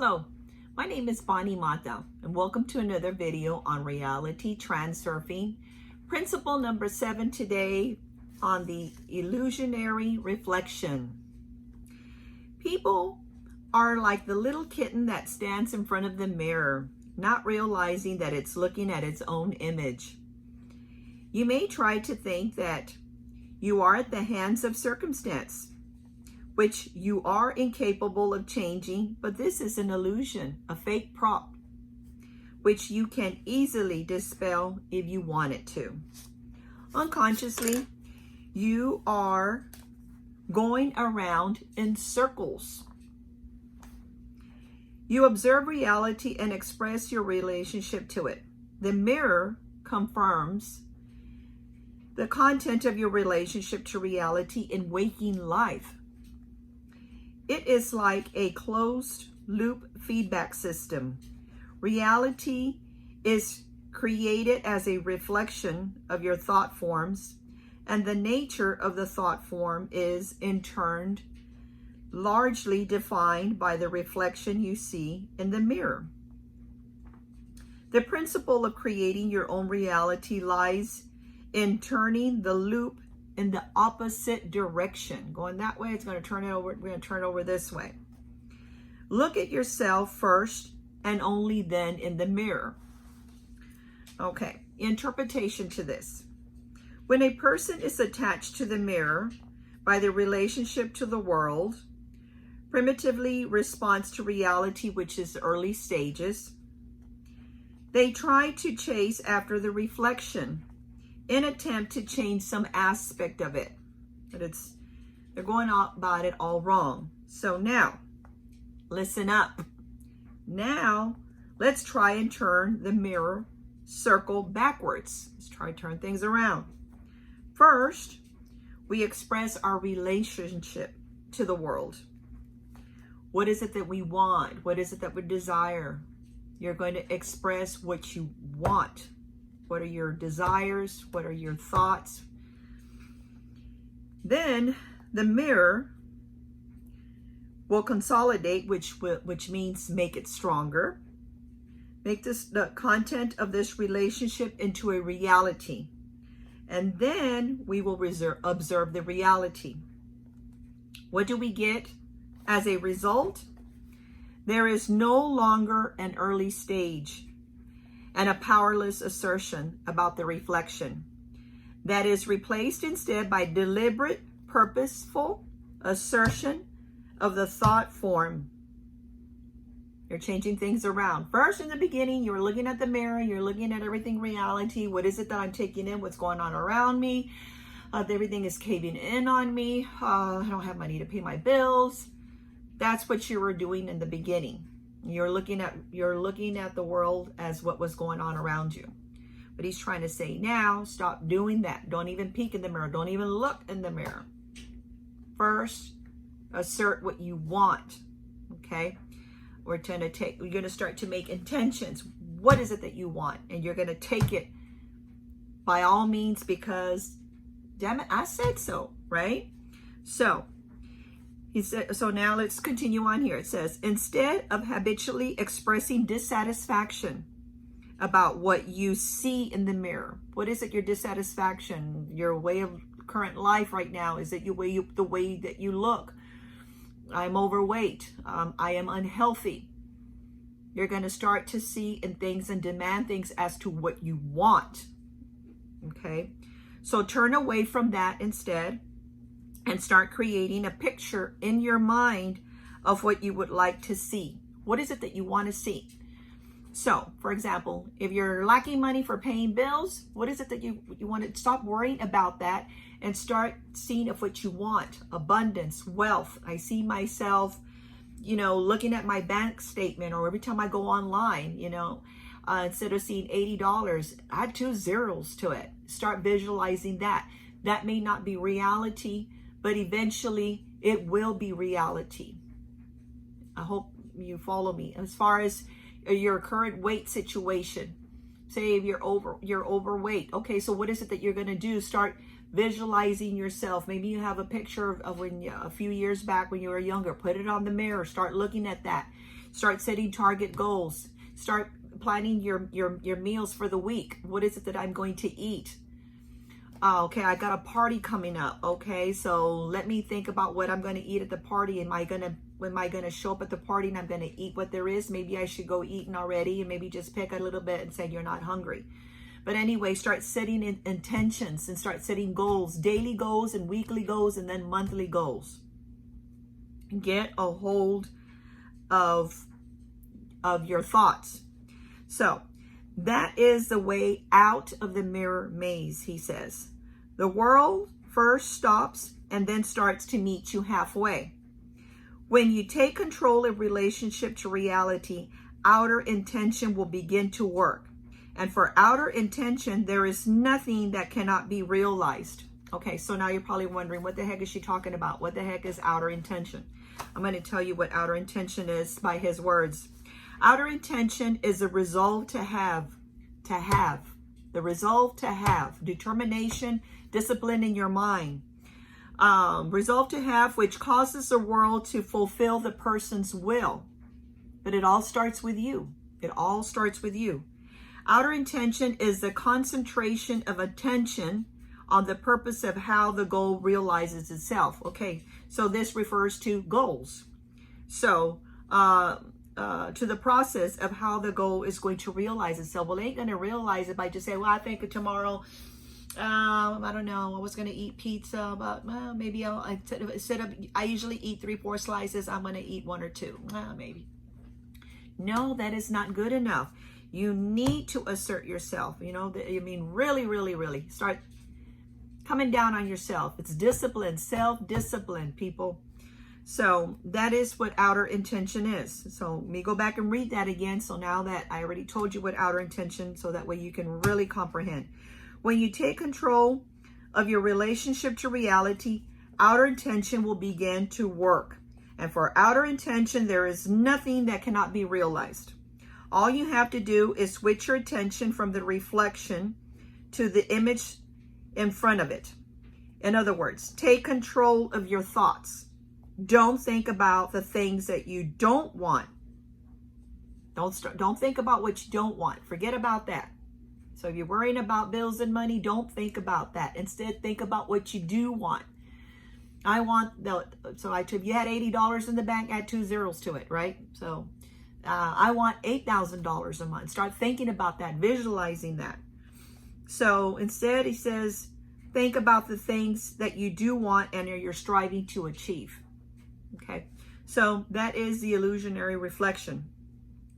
Hello, my name is Bonnie Mata, and welcome to another video on Reality Transurfing. Principle number 7 today on the Illusory Reflection. People are like the little kitten that stands in front of the mirror, not realizing that it's looking at its own image. You may try to think that you are at the hands of circumstance, which you are incapable of changing, but this is an illusion, a fake prop, which you can easily dispel if you wanted to. Unconsciously, you are going around in circles. You observe reality and express your relationship to it. The mirror confirms the content of your relationship to reality in waking life. It is like a closed loop feedback system. Reality is created as a reflection of your thought forms, and the nature of the thought form is in turn largely defined by the reflection you see in the mirror. The principle of creating your own reality lies in turning the loop in the opposite direction. Going that way, it's going to turn it over. We're going to turn it over this way. Look at yourself first and only then in the mirror. Okay, interpretation to this. When a person is attached to the mirror by the relationship to the world, primitively responds to reality, which is early stages, they try to chase after the reflection in attempt to change some aspect of it. But they're going about it all wrong. So now, listen up. Now, let's try and turn the mirror circle backwards. Let's try to turn things around. First, we express our relationship to the world. What is it that we want? What is it that we desire? You're going to express what you want. What are your desires? What are your thoughts? Then the mirror will consolidate, which means make it stronger. Make the content of this relationship into a reality. And then we will observe the reality. What do we get as a result? There is no longer an early stage and a powerless assertion about the reflection that is replaced instead by deliberate, purposeful assertion of the thought form. You're changing things around. First, in the beginning, you're looking at the mirror, you're looking at everything reality. What is it that I'm taking in? What's going on around me? Everything is caving in on me. I don't have money to pay my bills. That's what you were doing in the beginning. You're looking at the world as what was going on around you. But he's trying to say now, stop doing that. Don't even peek in the mirror. Don't even look in the mirror. First, assert what you want. Okay? You're going to start to make intentions. What is it that you want? And you're going to take it by all means because, damn it, I said so, right? So, he said, so now let's continue on here. It says, instead of habitually expressing dissatisfaction about what you see in the mirror, what is it, your dissatisfaction, your way of current life right now? Is it the way that you look? I'm overweight. I am unhealthy. You're going to start to see in things and demand things as to what you want. Okay. So turn away from that instead and start creating a picture in your mind of what you would like to see. What is it that you want to see? So, for example, if you're lacking money for paying bills, what is it that you want to stop worrying about that and start seeing of what you want? Abundance, wealth. I see myself, looking at my bank statement, or every time I go online, instead of seeing $80, add 2 zeros to it. Start visualizing that. That may not be reality, but eventually it will be reality. I hope you follow me. As far as your current weight situation, say if you're overweight. Okay, so what is it that you're going to do? Start visualizing yourself. Maybe you have a picture of when a few years back when you were younger. Put it on the mirror. Start looking at that. Start setting target goals. Start planning your meals for the week. What is it that I'm going to eat? Okay, I got a party coming up. Okay, so let me think about what I'm going to eat at the party. Am I gonna show up at the party and I'm going to eat what there is? Maybe I should go eating already and maybe just pick a little bit and say you're not hungry. But anyway, start setting intentions and start setting goals, daily goals and weekly goals and then monthly goals. Get a hold of your thoughts. So that is the way out of the mirror maze, he says. The world first stops and then starts to meet you halfway. When you take control of relationship to reality, outer intention will begin to work. And for outer intention, there is nothing that cannot be realized. Okay, so now you're probably wondering, what the heck is she talking about? What the heck is outer intention? I'm going to tell you what outer intention is by his words. Outer intention is a resolve to have, the resolve to have, determination, discipline in your mind. Resolve to have, which causes the world to fulfill the person's will. But it all starts with you. It all starts with you. Outer intention is the concentration of attention on the purpose of how the goal realizes itself. Okay, so this refers to goals. So, to the process of how the goal is going to realize itself. Well, it ain't going to realize it by just saying, well, I think tomorrow, I don't know, I was going to eat pizza, but maybe I usually eat 3-4 slices. I'm going to eat 1 or 2, maybe. No, that is not good enough. You need to assert yourself. You know, really start coming down on yourself. It's discipline, self-discipline, people. So that is what outer intention is. So let me go back and read that again. So now that I already told you what outer intention, so that way you can really comprehend. When you take control of your relationship to reality, outer intention will begin to work. And for outer intention, there is nothing that cannot be realized. All you have to do is switch your attention from the reflection to the image in front of it. In other words, take control of your thoughts. Don't think about the things that you don't want. Don't think about what you don't want. Forget about that. So if you're worrying about bills and money, don't think about that. Instead, think about what you do want. If you had $80 in the bank, add 2 zeros to it, right? So I want $8,000 a month. Start thinking about that, visualizing that. So instead, he says, think about the things that you do want and you're striving to achieve. Okay, so that is the illusionary reflection.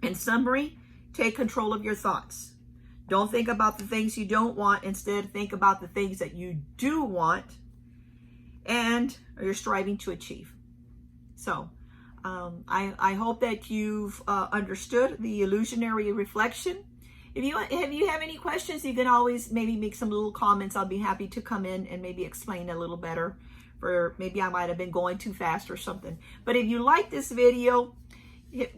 In summary, take control of your thoughts. Don't think about the things you don't want. Instead, think about the things that you do want and you're striving to achieve. So I hope that you've understood the illusionary reflection. If you have any questions, you can always maybe make some little comments. I'll be happy to come in and maybe explain a little better. For maybe I might have been going too fast or something. But if you like this video,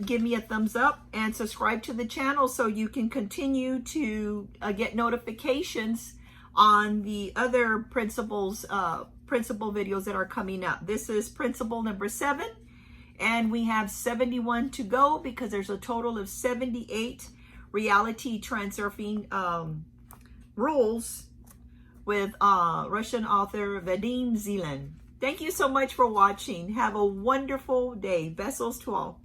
give me a thumbs up and subscribe to the channel so you can continue to get notifications on the other principle videos that are coming up. This is principle number 7, and we have 71 to go because there's a total of 78 reality transurfing rules with Russian author Vadim Zeland. Thank you so much for watching. Have a wonderful day. Besos to all.